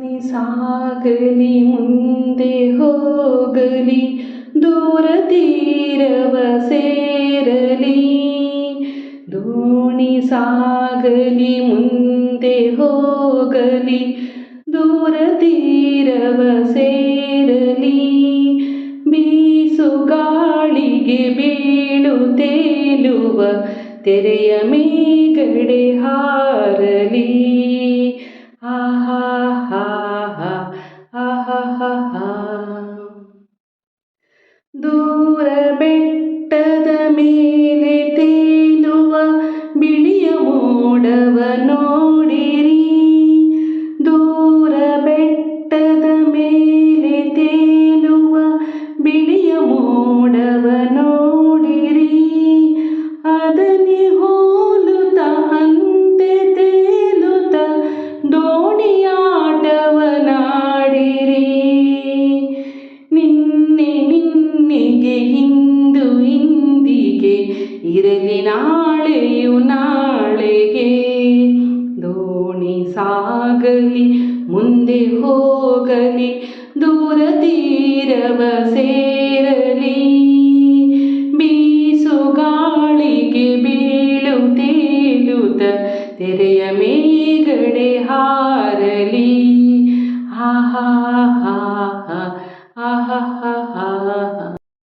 ಸಾಗಲಿ ಮುಂದೆ ಹೋಗಲಿ ದೂರ ತೀರವ ಸೇರಲಿ. ದೋಣಿ ಸಾಗಲಿ ಮುಂದೆ ಹೋಗಲಿ ದೂರ ತೀರವ ಸೇರಲಿ. ಬೀಸು ಗಾಳಿಗೆ ಬೀಳು ತೇಲುವ ತೆರೆಯ ಮೇಗಡೆ ಹಾರಲಿ. ಆಹಾ ಹಾ ಹಾ ಆಹಾ ಹಾ ಹಾ. ದೂರ ಬೆಟ್ಟದ ಮೇಲೆ ತೇಲುವ ಬಿಳಿಯ ಮೋಡವ ನೋಡಿರಿ. ದೂರ ಬೆಟ್ಟದ ಮೇಲೆ ತೇಲುವ ಬಿಳಿಯ ಮೋಡವ ನೋಡಿರಿ. ಅದನ್ನೇ ಹೋಲುತ್ತ ಅಂತೆ ತೇಲುತ್ತ ದೋಣಿಯಾಟವನಾಡಿರಿ. ನಿನ್ನೆಗೆ ಇಂದು ಇಂದಿಗೆ ಇರಲಿ ನಾಳೆಯು ನಾಳೆಗೆ. ದೋಣಿ ಸಾಗಲಿ ಮುಂದೆ ಹೋಗಲಿ ದೂರ ತೀರವ ಸೇರಲಿ. ಬೀಸು ಗಾಳಿಗೆ ಬೀಳು ತೇಲುತ್ತ ತೆರೆಯ ಮೇಗಡೆ ಹಾರಲಿ.